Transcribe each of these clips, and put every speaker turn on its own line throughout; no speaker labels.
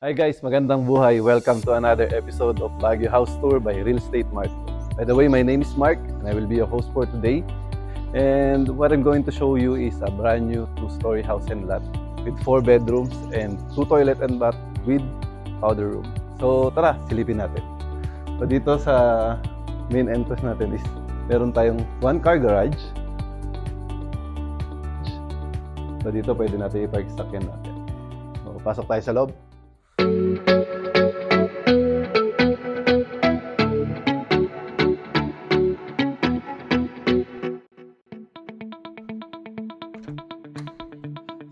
Hi guys, magandang buhay. Welcome to another episode of Baguio House Tour by Real Estate Mart. By the way, my name is Mark and I will be your host for today. And what I'm going to show you is a brand new 2-story house and lot with 4 bedrooms and 2 toilet and bath with powder room. So tara, silipin natin. So dito sa main entrance natin is meron tayong 1 car garage. So dito pwede natin i-park sakyan natin. So pasok tayo sa loob.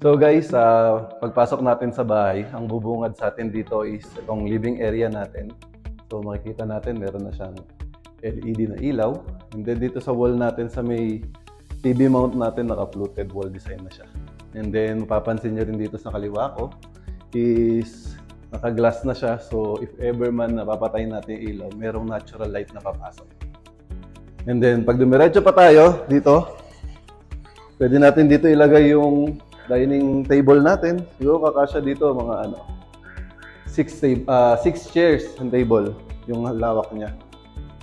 So guys, pagpasok natin sa bahay, ang bubungad sa atin dito is itong living area natin. So makikita natin meron na siyang LED na ilaw. And then dito sa wall natin sa may TV mount natin, naka-fluted wall design na siya. And then mapapansin nyo rin dito sa kaliwa ko is naka-glass na siya. So if ever man napapatayin natin yung ilaw, merong natural light na papasok. And then pag dumiretso pa tayo dito, pwede natin dito ilagay yung dining table natin. Siguro kakasya dito mga 6 chairs and table yung lawak niya.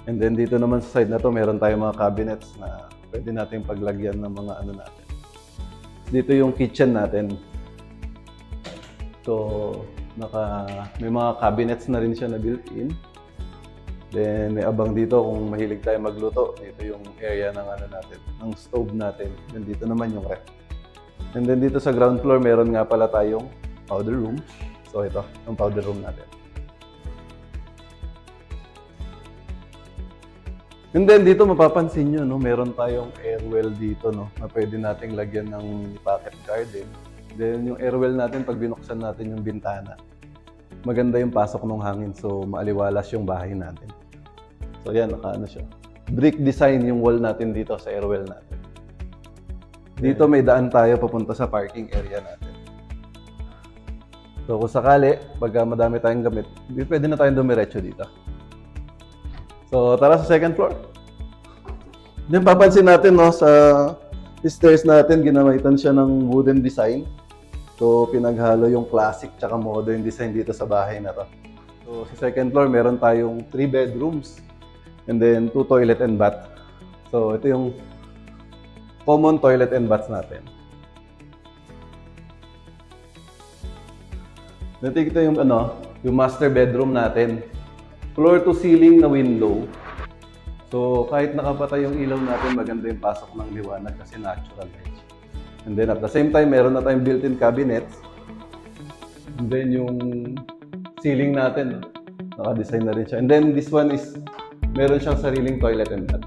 And then dito naman sa side na to meron tayong mga cabinets na pwede natin paglagyan ng mga natin. Dito yung kitchen natin. So may mga cabinets na rin siya na built-in. Then may abang dito kung mahilig tayo magluto. Dito yung area ng natin, ng stove natin. Then dito naman yung ref. And then dito sa ground floor, meron nga pala tayong powder room. So ito, ang powder room natin. And then dito mapapansin nyo, no, meron tayong airwell dito, no, na pwede nating lagyan ng pocket garden. Then yung airwell natin, pag binuksan natin yung bintana, maganda yung pasok ng hangin. So maaliwalas yung bahay natin. So yan, siya. Brick design yung wall natin dito sa airwell natin. Dito may daan tayo papunta sa parking area natin. So kung sakali, pag madami tayong gamit, pwede na tayong dumiretso dito. So tara sa second floor. Then papansin natin, no, sa stairs natin, ginamitan siya ng wooden design. So pinaghalo yung classic tsaka modern design dito sa bahay na to. So sa second floor, meron tayong 3 bedrooms and then 2 toilet and bath. So ito yung common toilet and baths natin. Dito yung yung master bedroom natin. Floor to ceiling na window. So kahit nakapatay yung ilaw natin, maganda yung pasok ng liwanag kasi natural light. And then at the same time, meron na tayong built-in cabinets. And then yung ceiling natin, naka-design na rin siya. And then this one is meron siyang sariling toilet and bath.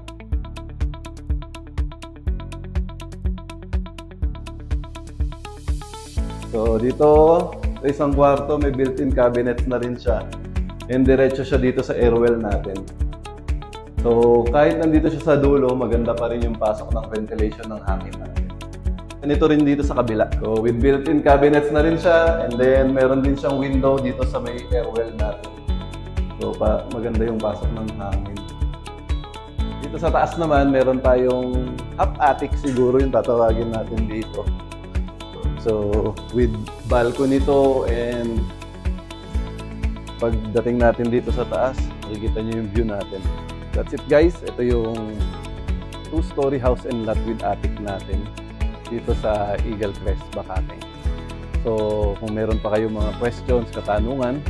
So dito, sa isang kwarto, may built-in cabinets na rin siya. And diretso siya dito sa airwell natin. So kahit nandito siya sa dulo, maganda pa rin yung pasok ng ventilation ng hangin natin. And ito rin dito sa kabila. So with built-in cabinets na rin siya. And then meron din siyang window dito sa may airwell natin. So maganda yung pasok ng hangin. Dito sa taas naman, meron tayong half attic siguro yung tatawagin natin dito. So, with balcony to and pagdating natin dito sa taas, makikita nyo yung view natin. That's it guys. Ito yung 2-story house and lot with attic natin dito sa Eagle Crest, Bacateng. So, kung meron pa kayong mga questions, katanungan,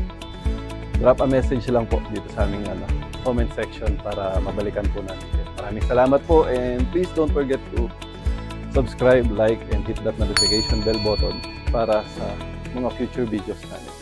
drop a message lang po dito sa aming comment section para mabalikan po natin. Maraming salamat po and please don't forget to subscribe, like, and hit that notification bell button para sa mga future videos namin.